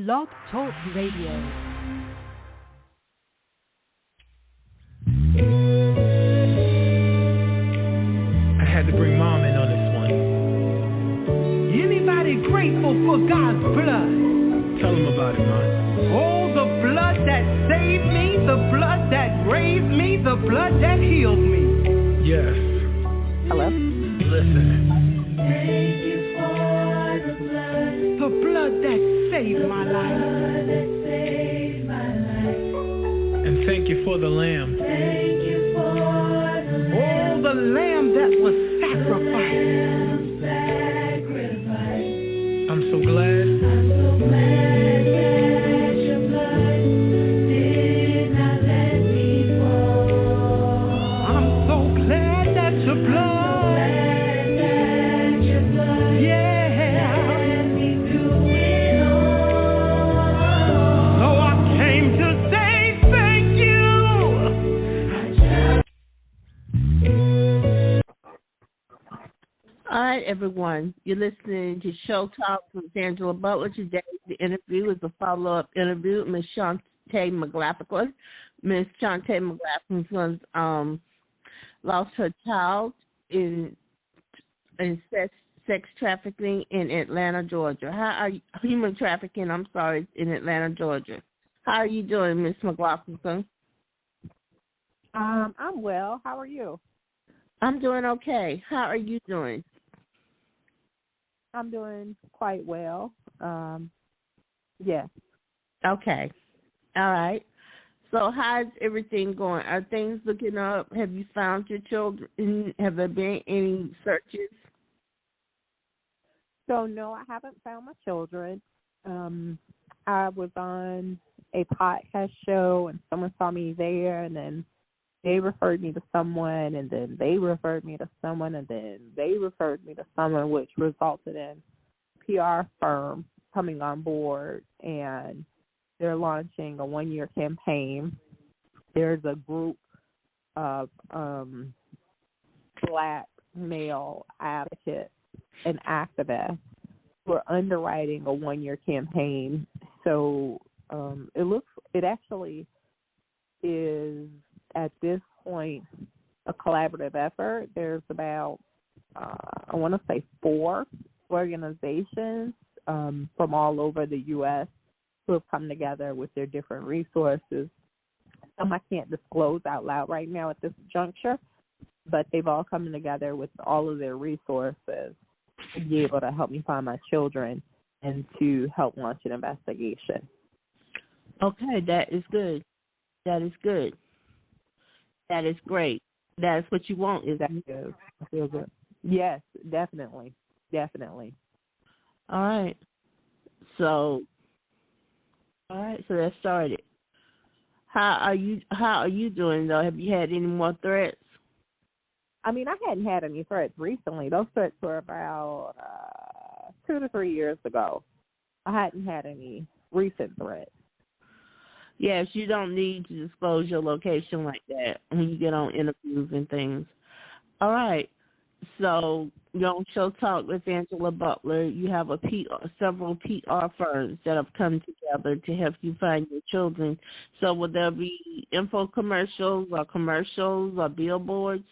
Blog Talk Radio. I had to bring Mom in on this one. Anybody grateful for God's blood? Tell them about it, Mom. Oh, the blood that saved me, the blood that raised me, the blood that healed me. Yes. Hello? Listen. Thank you for the blood. The blood that saved my life. And thank you for the Lamb. Thank you for the lamb. Oh, the lamb that was sacrificed. I'm so glad. I'm so glad that your blood did not let me fall. I'm so glad that your blood. All right, everyone. You're listening to Show Talk with Angela Butler. Today, the interview is a follow-up interview with Ms. Shantae McLaughlin. Ms. Shantae McLaughlin lost her child in sex trafficking in Atlanta, Georgia. Human trafficking, in Atlanta, Georgia. How are you doing, Ms. McLaughlin? I'm well. How are you? I'm doing okay. How are you doing? I'm doing quite well. Yes. Okay. All right. So how's everything going? Are things looking up? Have you found your children? Have there been any searches? So, no, I haven't found my children. I was on a podcast show, and someone saw me there, and then they referred me to someone, and then they referred me to someone, and then they referred me to someone, which resulted in a PR firm coming on board, and they're launching a one-year campaign. There's a group of Black male advocates and activists who are underwriting a one-year campaign. So it actually is, at this point, a collaborative effort. There's about, I want to say 4 organizations from all over the U.S. who have come together with their different resources. Some I can't disclose out loud right now at this juncture, but they've all come together with all of their resources to be able to help me find my children and to help launch an investigation. Okay, that is good. That is good. That is great. That is what you want, is that? Good. I feel good. Yes, definitely. Definitely. All right. So that started. How are you doing, though? Have you had any more threats? I mean, I hadn't had any threats recently. Those threats were about 2 to 3 years ago. I hadn't had any recent threats. Yes, you don't need to disclose your location like that when you get on interviews and things. All right. So you're on Show Talk with Angela Butler. You have several PR firms that have come together to help you find your children. So will there be commercials or billboards?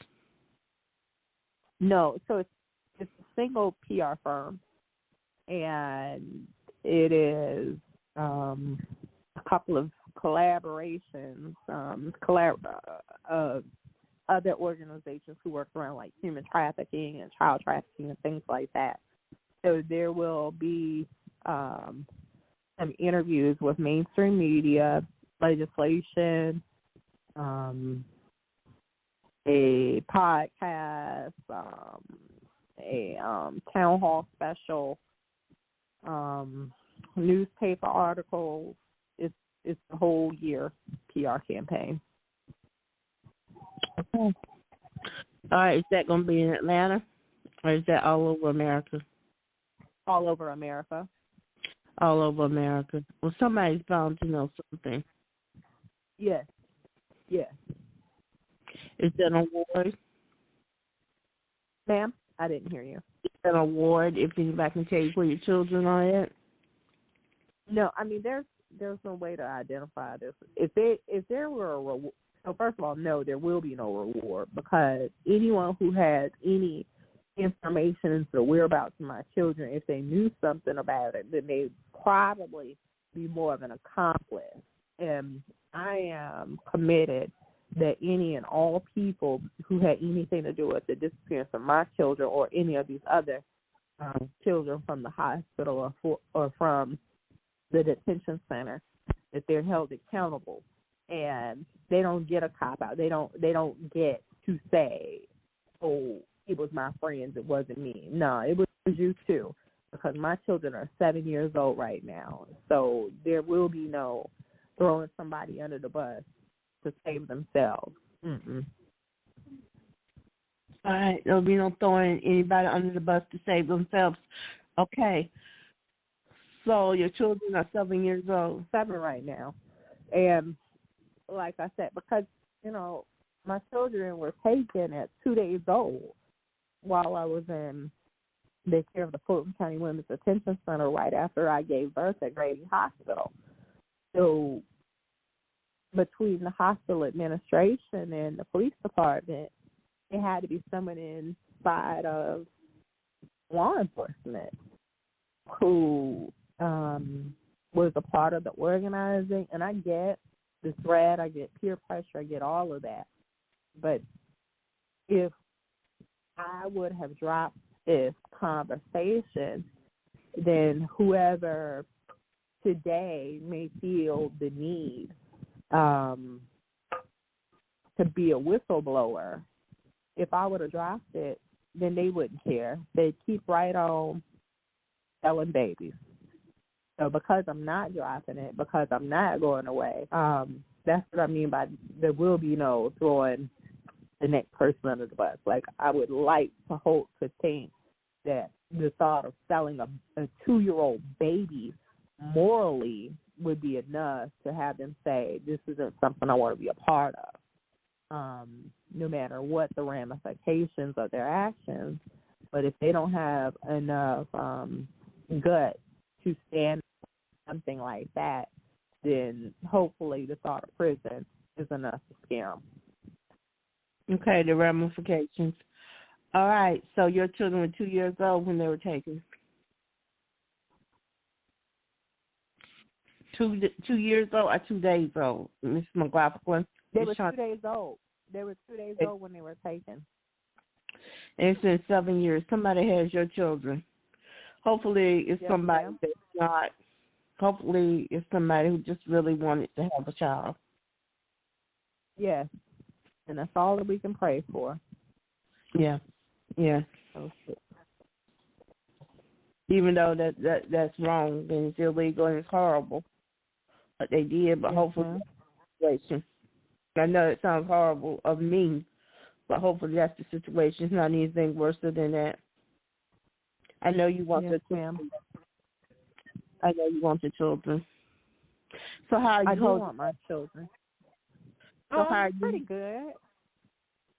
No. So it's a single PR firm, and it is a couple of collaborations, other organizations who work around like human trafficking and child trafficking and things like that. So there will be some interviews with mainstream media, legislation, a podcast, a town hall special, newspaper articles. It's the whole year PR campaign. Okay. All right. Is that going to be in Atlanta, or is that all over America? All over America. All over America. Well, somebody's bound to know something. Yes. Yes. Is that an award? Ma'am, I didn't hear you. Is that an award if anybody can tell you where your children are at? No, I mean there's no way to identify this. If there were a reward, so first of all, no, there will be no reward because anyone who has any information into the whereabouts of my children, if they knew something about it, then they'd probably be more of an accomplice. And I am committed that any and all people who had anything to do with the disappearance of my children or any of these other children from the hospital or from the detention center, that they're held accountable, and they don't get a cop out. They don't get to say, "Oh, it was my friends, it wasn't me." No, it was you too, because my children are 7 years old right now. So there will be no throwing somebody under the bus to save themselves. Mm-mm. All right, there'll be no throwing anybody under the bus to save themselves. Okay. So your children are 7 years old. 7 right now. And like I said, because, my children were taken at 2 days old while I was in the care of the Fulton County Women's Detention Center right after I gave birth at Grady Hospital. So between the hospital administration and the police department, it had to be someone inside of law enforcement who was a part of the organizing. And I get the threat, I get peer pressure, I get all of that. But if I would have dropped this conversation, then whoever today may feel the need to be a whistleblower, if I would have dropped it, then they wouldn't care. They'd keep right on selling babies. So because I'm not dropping it, because I'm not going away, that's what I mean by there will be no throwing the next person under the bus. Like, I would like to hope to think that the thought of selling a 2-year-old baby morally would be enough to have them say, this isn't something I want to be a part of, no matter what the ramifications of their actions. But if they don't have enough gut to stand for something like that, then hopefully the thought of prison is enough to scare them. Okay, the ramifications. All right, so your children were 2 years old when they were taken. 2 years old or 2 days old, Miss McLaughlin? They were 2 days old. They were 2 days old when they were taken. And it's been 7 years. Somebody has your children. Hopefully it's somebody that's not. Hopefully it's somebody who just really wanted to have a child. Yes. And that's all that we can pray for. Yeah. Yeah. Okay. Even though that's wrong and it's illegal and it's horrible what they did, but hopefully that's the situation. I know it sounds horrible of me, but hopefully that's the situation. It's not anything worse than that. I know you want the children. I know you want the children. So how are you? I do want my children. So how are you? Pretty good.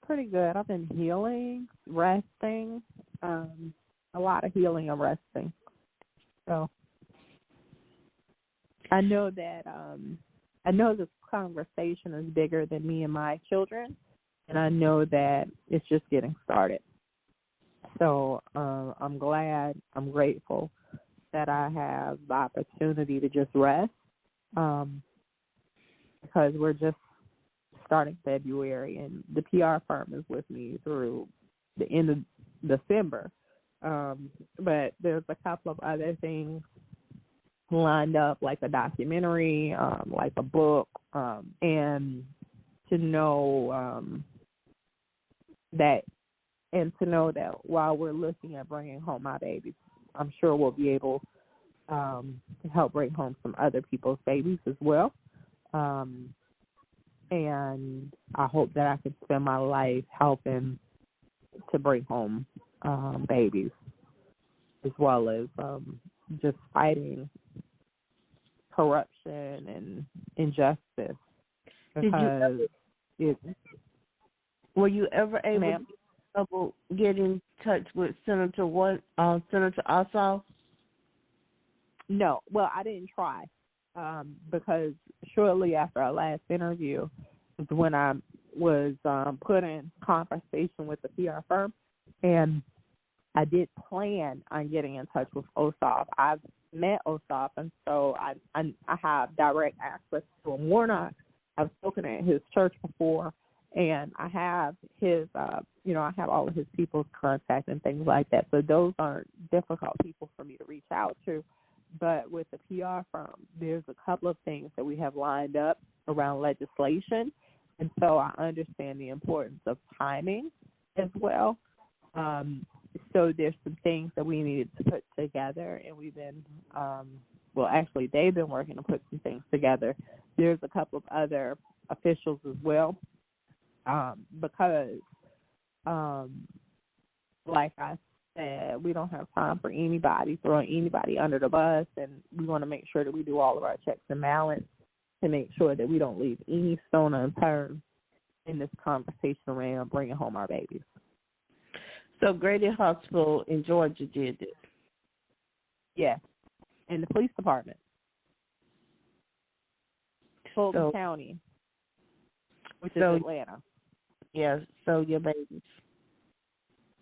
Pretty good. I've been healing, resting, a lot of healing and resting. So I know that this conversation is bigger than me and my children, and I know that it's just getting started. So I'm glad, I'm grateful that I have the opportunity to just rest, because we're just starting February, and the PR firm is with me through the end of December. But there's a couple of other things lined up, like a documentary, like a book, and to know that while we're looking at bringing home my babies, I'm sure we'll be able to help bring home some other people's babies as well. And I hope that I can spend my life helping to bring home babies, as well as just fighting corruption and injustice. Because were you ever able to get in touch with Senator Ossoff? No, well, I didn't try because shortly after our last interview was when I was put in conversation with the PR firm, and I did plan on getting in touch with Ossoff. I've met Ossoff, and so I have direct access to him. Warnock, I've spoken at his church before, and I have his, I have all of his people's contact and things like that. So those aren't difficult people for me to reach out to. But with the PR firm, there's a couple of things that we have lined up around legislation, and so I understand the importance of timing as well. So there's some things that we needed to put together, and we've been, actually they've been working to put some things together. There's a couple of other officials as well, because, like I said, we don't have time for anybody throwing anybody under the bus, and we want to make sure that we do all of our checks and balance to make sure that we don't leave any stone unturned in this conversation around bringing home our babies. So Grady Hospital in Georgia did this. Yes, and the police department, Fulton County, which is Atlanta. Yes, so your babies.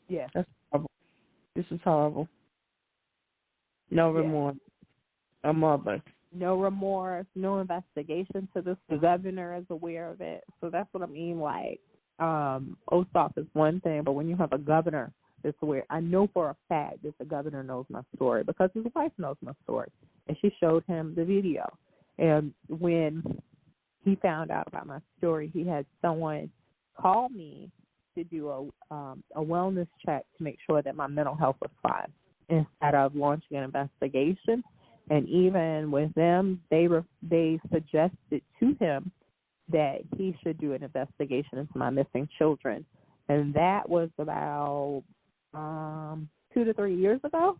Yes. That's horrible. This is horrible. No remorse. A mother. No remorse, no investigation to this. The governor is aware of it. So that's what I mean. Like, Ossoff is one thing, but when you have a governor that's aware, I know for a fact that the governor knows my story because his wife knows my story. And she showed him the video. And when he found out about my story, he had someone call me to do a wellness check to make sure that my mental health was fine instead of launching an investigation. And even with them, they suggested to him that he should do an investigation into my missing children. And that was about 2 to 3 years ago,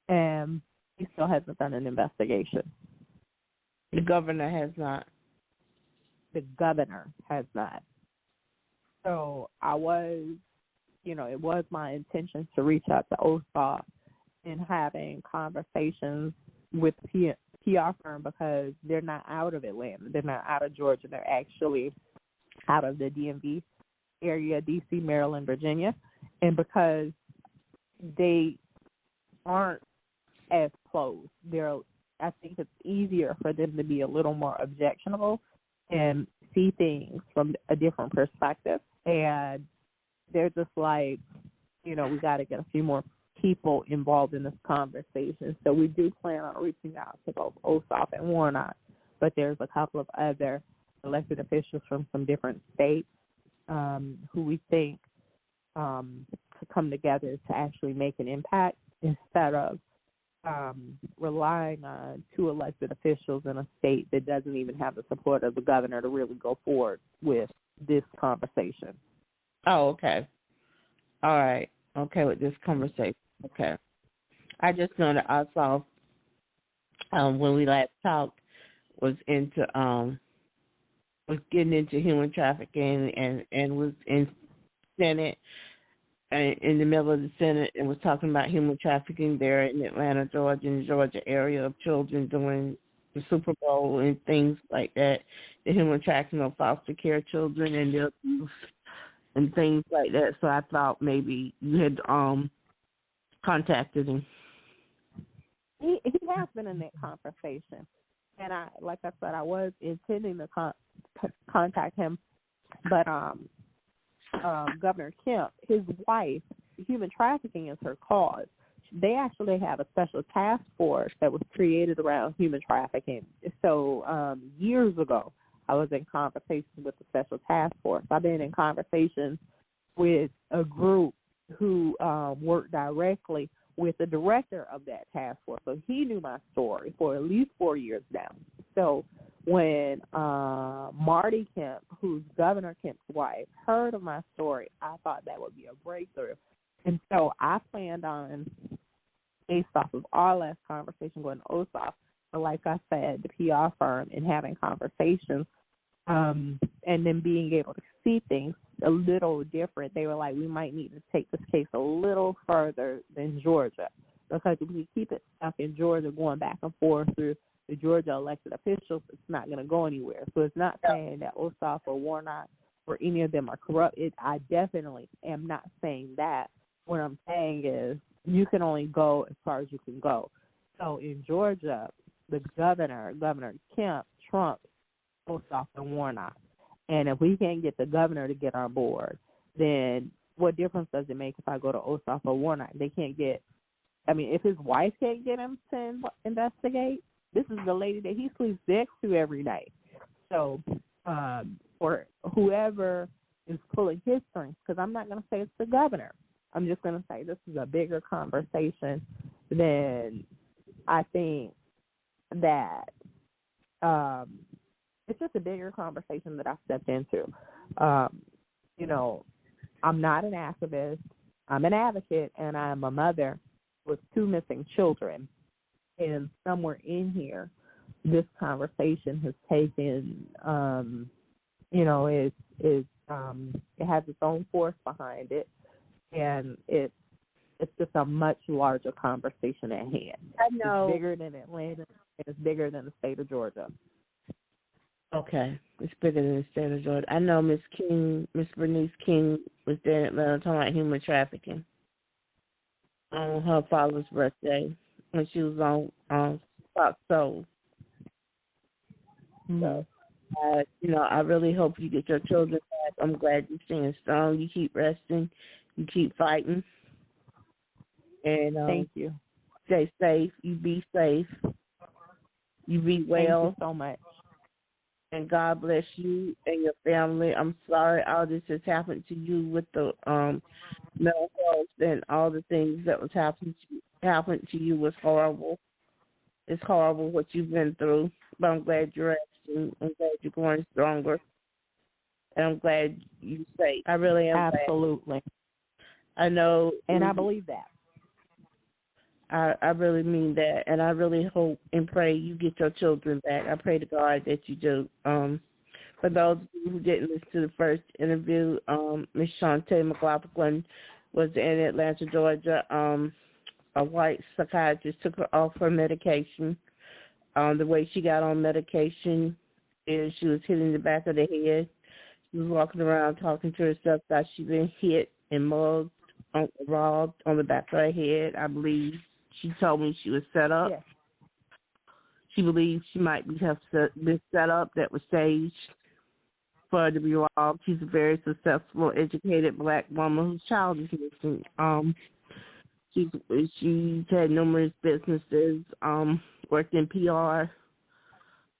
and he still hasn't done an investigation. The governor has not. The governor has not. So I was, it was my intention to reach out to Ossoff and having conversations with the PR firm because they're not out of Atlanta. They're not out of Georgia. They're actually out of the DMV area, D.C., Maryland, Virginia. And because they aren't as close, I think it's easier for them to be a little more objectionable and see things from a different perspective. And they're just like, we got to get a few more people involved in this conversation. So we do plan on reaching out to both Ossoff and Warnock, but there's a couple of other elected officials from some different states who we think could come together to actually make an impact instead of relying on 2 elected officials in a state that doesn't even have the support of the governor to really go forward with this conversation. Oh, okay. All right. Okay, with this conversation. Okay. I just know that Ossoff, when we last talked, was getting into human trafficking and was in Senate, in the middle of the Senate, and was talking about human trafficking there in Atlanta, Georgia, in the Georgia area of children doing the Super Bowl and things like that, the human trafficking of foster care children and their abuse and things like that. So I thought maybe you had contacted him. He has been in that conversation, and I said, I was intending to contact him, but Governor Kemp, his wife, human trafficking is her cause. They actually have a special task force that was created around human trafficking. So years ago, I was in conversation with the special task force. I've been in conversations with a group who worked directly with the director of that task force. So he knew my story for at least 4 years now. So when Marty Kemp, who's Governor Kemp's wife, heard of my story, I thought that would be a breakthrough. And so I planned on, based off of our last conversation, going to Ossoff, but like I said, the PR firm, and having conversations, and then being able to see things a little different. They were like, we might need to take this case a little further than Georgia because if we keep it stuck in Georgia going back and forth through the Georgia elected officials, it's not going to go anywhere. So it's not saying that Ossoff or Warnock or any of them are corrupt. I definitely am not saying that. What I'm saying is you can only go as far as you can go. So in Georgia, the Governor Kemp, Trump, Ossoff, and Warnock. And if we can't get the governor to get on board, then what difference does it make if I go to Ossoff or Warnock? They can't get, I mean, if his wife can't get him to investigate, this is the lady that he sleeps next to every night. So, or whoever is pulling his strings, because I'm not going to say it's the governor. I'm just going to say this is a bigger conversation than I think that it's just a bigger conversation that I stepped into. You know, I'm not an activist. I'm an advocate, and I'm a mother with 2 missing children. And somewhere in here, this conversation has taken, you know, it has its own force behind it, and it's just a much larger conversation at hand. I know. It's bigger than Atlanta, and it's bigger than the state of Georgia. Okay, it's bigger than the state of Georgia. I know Miss Bernice King was there in Atlanta talking about human trafficking on her father's birthday when she was on Fox Soul. Mm-hmm. So, you know, I really hope you get your children back. I'm glad you're staying strong. You keep resting. You keep fighting. And thank you. Stay safe. You be safe. You be well. Thank you so much. And God bless you and your family. I'm sorry all this has happened to you with the mental health and all the things that was happened to you was horrible. It's horrible what you've been through, but I'm glad you're resting. I'm glad you're going stronger, and I'm glad you're safe. I really am. Absolutely. Glad. I know, and I believe that. I really mean that, and I really hope and pray you get your children back. I pray to God that you do. For those of you who didn't listen to the first interview, Ms. Shantae McLaughlin was in Atlanta, Georgia. A white psychiatrist took her off her medication. The way she got on medication is she was hitting the back of the head. She was walking around talking to herself that she'd been hit and mugged, robbed on the back of her head, I believe. She told me she was set up. Yes. She believes she might have been set up, that was staged for her to be robbed. She's a very successful, educated black woman whose child is missing. She's had numerous businesses, worked in PR,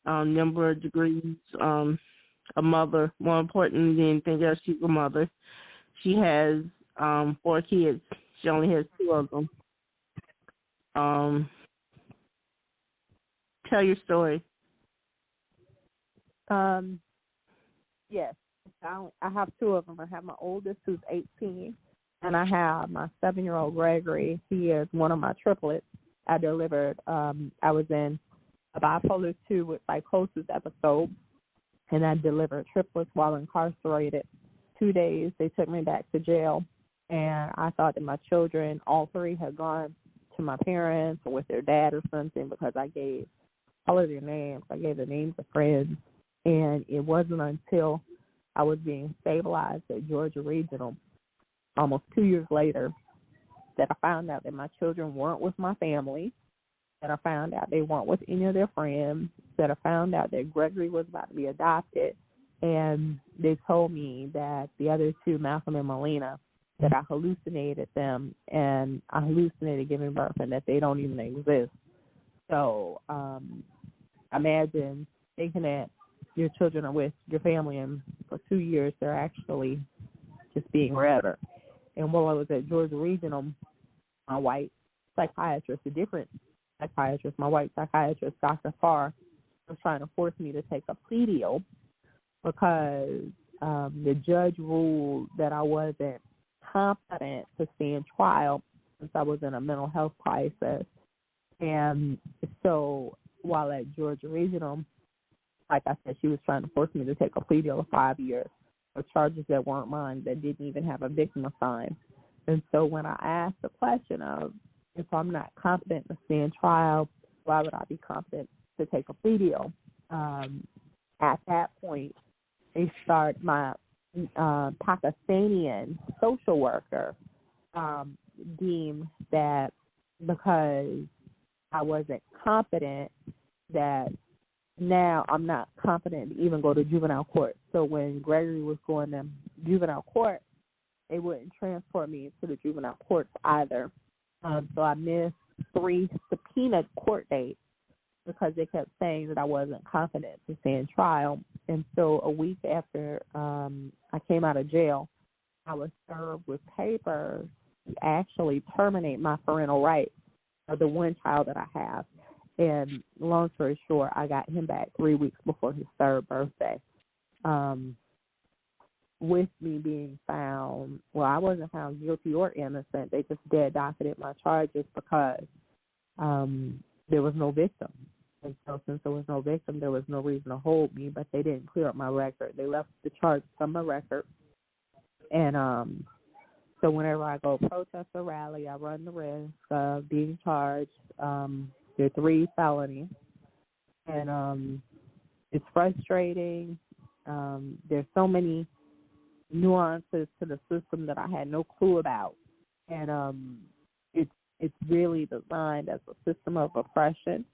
number of degrees, a mother. More importantly than anything else, she's a mother. She has 4 kids. She only has 2 of them. Tell your story. Yes. I have 2 of them. I have my oldest, who's 18, and I have my 7-year-old Gregory. He is one of my triplets. I delivered. I was in a bipolar 2 with psychosis episode, and I delivered triplets while incarcerated. 2 days, they took me back to jail, and I thought that my children, all 3, had gone to my parents or with their dad or something, because I gave all of their names. I gave the names of friends, and it wasn't until I was being stabilized at Georgia Regional almost 2 years later that I found out that my children weren't with my family, that I found out they weren't with any of their friends, that I found out that Gregory was about to be adopted, and they told me that the other 2, Malcolm and Melina, that I hallucinated them, and I hallucinated giving birth, and that they don't even exist. So imagine thinking that your children are with your family, and for 2 years they're actually just being wherever. And while I was at Georgia Regional, my white psychiatrist, a different psychiatrist, my white psychiatrist, Dr. Farr, was trying to force me to take a plea deal because the judge ruled that I wasn't competent to stand trial since I was in a mental health crisis. And so while at Georgia Regional, like I said, she was trying to force me to take a plea deal of 5 years for charges that weren't mine, that didn't even have a victim assigned. And so when I asked the question of, if I'm not confident to stand trial, why would I be confident to take a plea deal? At that point, my Pakistani social worker deemed that because I wasn't confident, that now I'm not confident to even go to juvenile court. So when Gregory was going to juvenile court, they wouldn't transport me to the juvenile courts either. So I missed 3 subpoenaed court dates because they kept saying that I wasn't confident to stand trial. And so a week after I came out of jail, I was served with papers to actually terminate my parental rights of the one child that I have. And long story short, I got him back 3 weeks before his 3rd birthday. With me being found, well, I wasn't found guilty or innocent. They just dead docketed my charges because there was no victim. And so since there was no victim, there was no reason to hold me, but they didn't clear up my record. They left the charges on my record. And so whenever I go protest or rally, I run the risk of being charged. There are 3 felonies. And it's frustrating. There's so many nuances to the system that I had no clue about. And it's really designed as a system of oppression.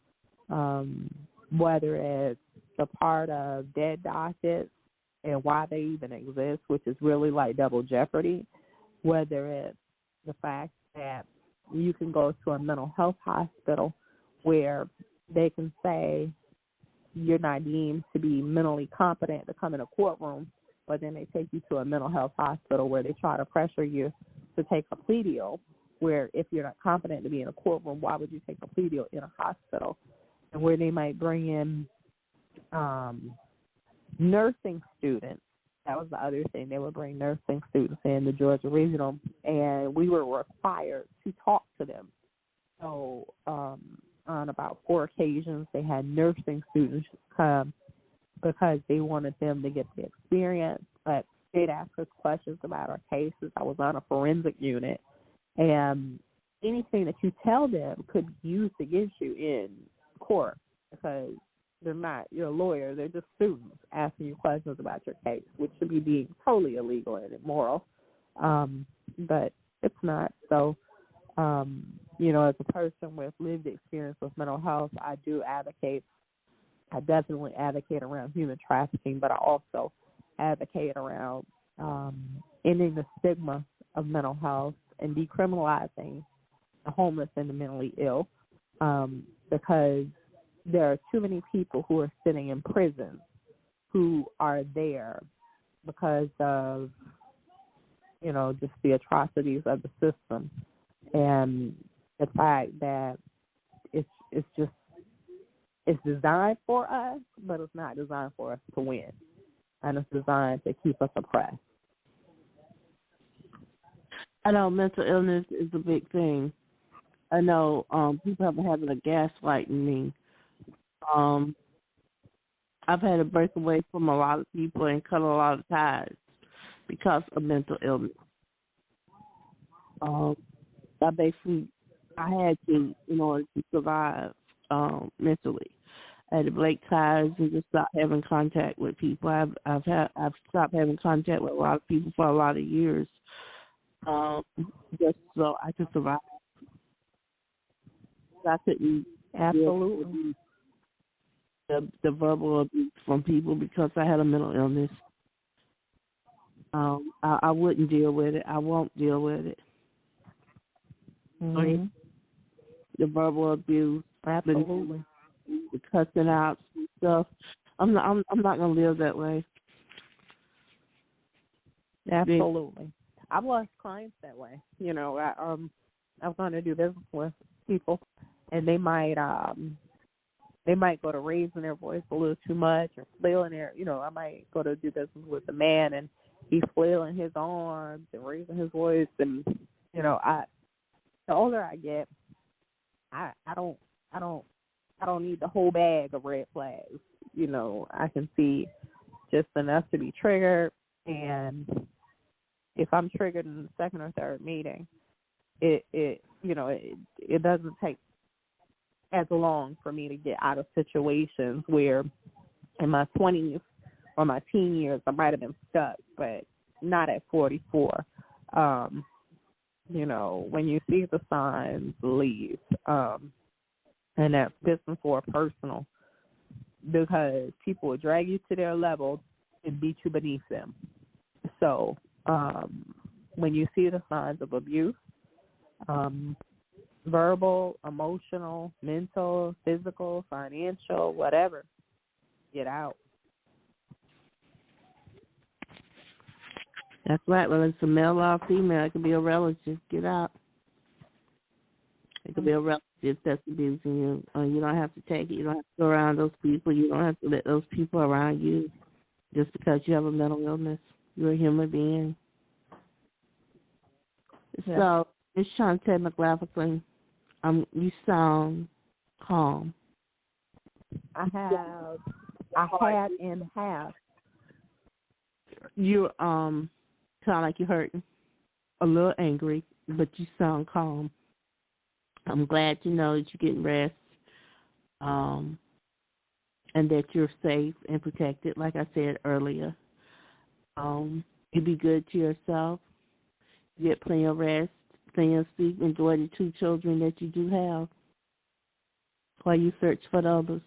Whether it's the part of dead dockets and why they even exist, which is really like double jeopardy, whether it's the fact that you can go to a mental health hospital where they can say you're not deemed to be mentally competent to come in a courtroom, but then they take you to a mental health hospital where they try to pressure you to take a plea deal, where if you're not competent to be in a courtroom, why would you take a plea deal in a hospital? And where they might bring in nursing students. That was the other thing. They would bring nursing students in the Georgia Regional, and we were required to talk to them. So on about 4 occasions, they had nursing students come because they wanted them to get the experience. But they'd ask us questions about our cases. I was on a forensic unit, and anything that you tell them could be used against you in court because they're not your lawyer. They're just students asking you questions about your case, which should be deemed totally illegal and immoral. But it's not. So, as a person with lived experience with mental health, I definitely advocate around human trafficking, but I also advocate around ending the stigma of mental health and decriminalizing the homeless and the mentally ill, because there are too many people who are sitting in prison who are there because of, just the atrocities of the system and the fact that it's designed for us, but it's not designed for us to win, and it's designed to keep us oppressed. I know mental illness is a big thing. I know people have been having a gaslighting me. I've had to break away from a lot of people and cut a lot of ties because of mental illness. I had to, in order to survive mentally. I had to break ties and just stop having contact with people. I've stopped having contact with a lot of people for a lot of years, just so I could survive. I couldn't Absolutely. The verbal abuse from people because I had a mental illness. I wouldn't deal with it. I won't deal with it. Mm-hmm. The verbal abuse, Absolutely. the cussing out and stuff. I'm not gonna live that way. Absolutely. I've lost clients that way. I was going to do business with people, and they might go to raising their voice a little too much or flailing their. I might go to do business with a man, and he's flailing his arms and raising his voice, and the older I get, I don't need the whole bag of red flags. I can see just enough to be triggered, and if I'm triggered in the second or third meeting, it doesn't take as long for me to get out of situations where in my 20s or my teen years I might have been stuck, but not at 44. When you see the signs, leave. And that's business or personal, because people will drag you to their level and beat you beneath them. So when you see the signs of abuse, verbal, emotional, mental, physical, financial, whatever, get out. That's right. Whether it's a male or female, it could be a relative. Get out. It could be a relative that's abusing you. You don't have to take it. You don't have to go around those people. You don't have to let those people around you just because you have a mental illness. You're a human being. Yeah. So, Ms. Shantae McLaughlin, you sound calm. I had and have. You sound like you're hurting, a little angry, but you sound calm. I'm glad to know that you're getting rest, and that you're safe and protected, like I said earlier. You be good to yourself. You get plenty of rest, plenty of sleep. Enjoy the 2 children that you do have while you search for the others.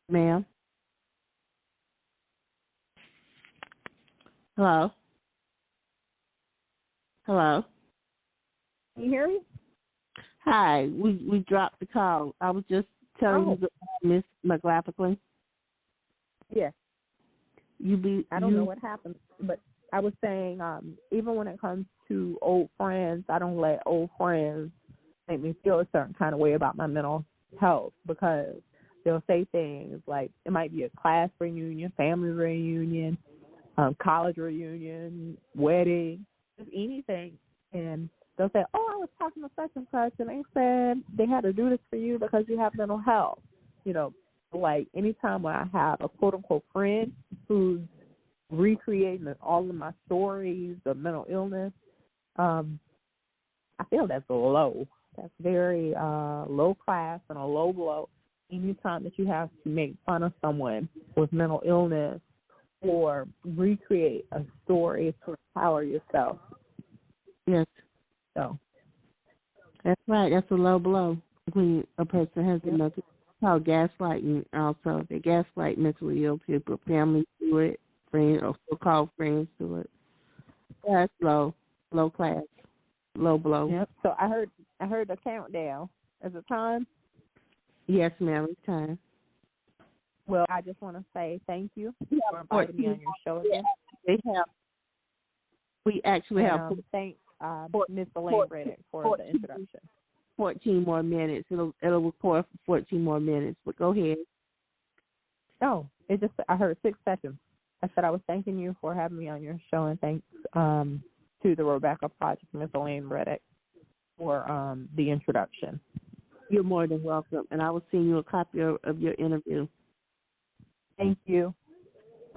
Ma'am? Hello? Hello? Can you hear me? Hi. We dropped the call. I was just telling you, Miss McLaughlin. Yes. I don't know what happened, but I was saying, even when it comes to old friends, I don't let old friends make me feel a certain kind of way about my mental health, because they'll say things like, it might be a class reunion, family reunion, college reunion, wedding, just anything, and they'll say, I was talking to such and such, and they said they had to do this for you because you have mental health. Like anytime when I have a quote-unquote friend who's recreating all of my stories of mental illness, I feel that's low. That's very low class and a low blow. Anytime that you have to make fun of someone with mental illness or recreate a story to empower yourself. Yes. So. That's right. That's a low blow when a person has a mental. Called gaslighting. Also, they gaslight mentally ill people. Families do it. Friends or so-called friends do it. That's low class, low blow. Yep. So I heard the countdown. Is it time? Yes, ma'am. It's time. Well, I just want to say thank you for inviting me on your show again. We actually have. Thanks, Ms. Elaine Reddick, for the introduction. 14 more minutes. It'll record for 14 more minutes. But go ahead. Oh, I heard 6 seconds. I said I was thanking you for having me on your show, and thanks to the Rebecca Project, Ms. Elaine Reddick, for the introduction. You're more than welcome, and I will send you a copy of your interview. Thank you.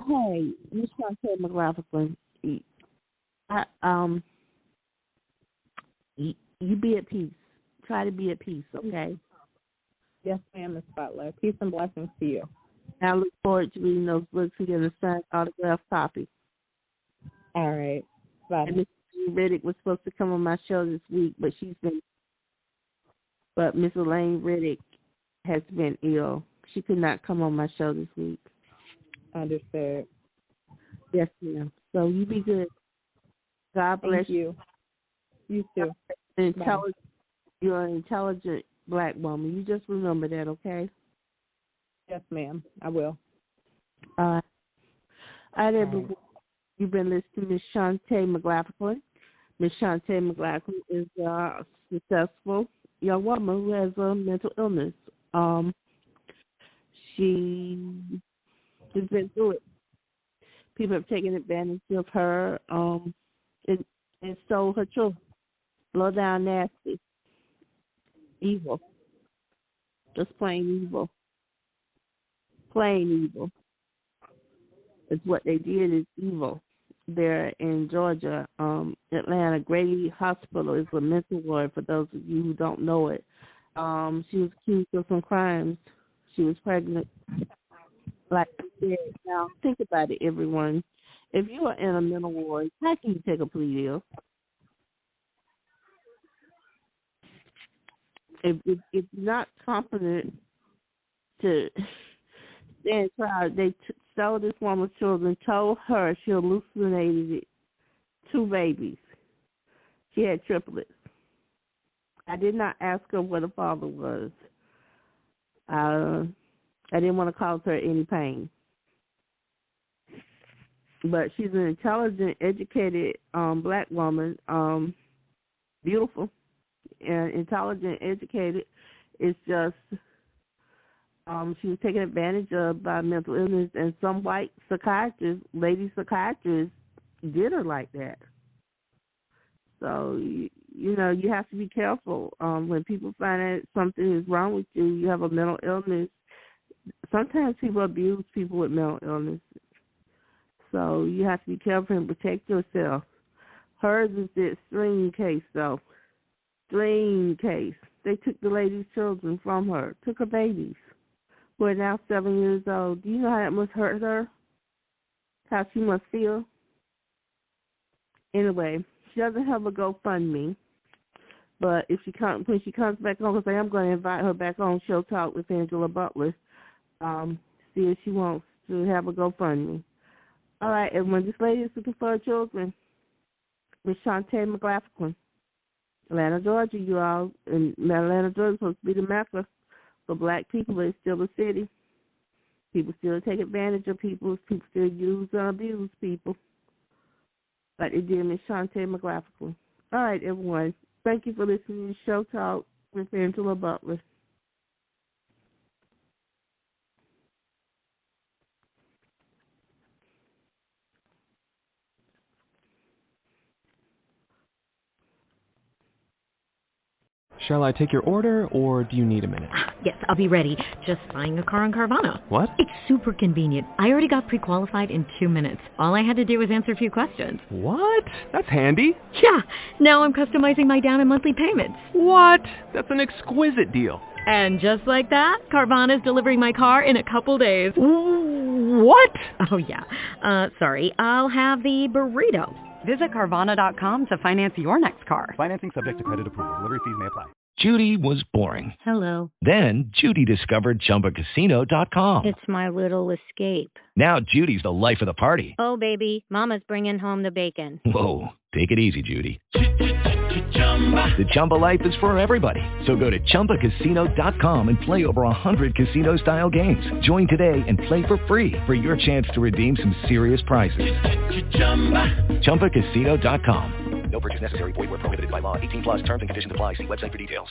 Hey, Ms. Shantae McLaughlin, you be at peace. Try to be at peace, okay? Yes, ma'am, Ms. Butler. Peace and blessings to you. I look forward to reading those books and getting a signed autographed copy. All right. Bye. And Miss Riddick was supposed to come on my show this week, but Miss Elaine Riddick has been ill. She could not come on my show this week. Understood. Yes, ma'am. So you be good. God bless you. You too. You're an intelligent black woman. You just remember that, okay? Yes, ma'am. I will. All right, everyone. You've been listening to Ms. Shantae McLaughlin. Ms. Shantae McLaughlin is a successful young woman who has a mental illness. She's been through it. People have taken advantage of her and stole her children. Low down, nasty, evil, just plain evil. Plain evil. It's what they did is evil. there in Georgia, Atlanta. Grady Hospital is a mental ward for those of you who don't know it. She was accused of some crimes. She was pregnant. Like I said, now think about it, everyone. If you are in a mental ward, how can you take a plea deal? If you're not competent to stand trial, they stole this woman's children, told her she hallucinated 2 babies. She had triplets. I did not ask her where the father was. I didn't want to cause her any pain. But she's an intelligent, educated black woman, beautiful and intelligent, educated. It's just she was taken advantage of by mental illness, and some white psychiatrists, lady psychiatrists, did her like that. So, you know, you have to be careful. When people find out something is wrong with you, you have a mental illness. Sometimes people abuse people with mental illness. So you have to be careful and protect yourself. Hers is the extreme case, though. Extreme case. They took the lady's children from her, took her babies, who are now 7 years old. Do you know how that must hurt her? How she must feel? Anyway, she doesn't have a GoFundMe, but if she when she comes back on, because I am going to invite her back on Show Talk with Angela Butler, see if she wants to have a GoFundMe. All right, everyone, this lady is looking for her children. Miss Shantae McLaughlin, Atlanta, Georgia, you all. And Atlanta, Georgia is supposed to be the Mecca for black people, but it's still a city. People still take advantage of people. People still use and abuse people. Like they did Miss Shantae McLaughlin. All right, everyone. Thank you for listening to Show Talk with Angela Butler. Shall I take your order, or do you need a minute? Yes, I'll be ready. Just buying a car on Carvana. What? It's super convenient. I already got pre-qualified in 2 minutes. All I had to do was answer a few questions. What? That's handy. Yeah, now I'm customizing my down and monthly payments. What? That's an exquisite deal. And just like that, Carvana's delivering my car in a couple days. What? Oh, yeah. Sorry, I'll have the burrito. Visit Carvana.com to finance your next car. Financing subject to credit approval. Delivery fees may apply. Judy was boring. Hello. Then Judy discovered ChumbaCasino.com. It's my little escape. Now Judy's the life of the party. Oh, baby, mama's bringing home the bacon. Whoa, take it easy, Judy. The Chumba life is for everybody. So go to ChumbaCasino.com and play over 100 casino-style games. Join today and play for free for your chance to redeem some serious prizes. ChumbaCasino.com. No purchase necessary. Void where prohibited by law. 18+ terms and conditions apply. See website for details.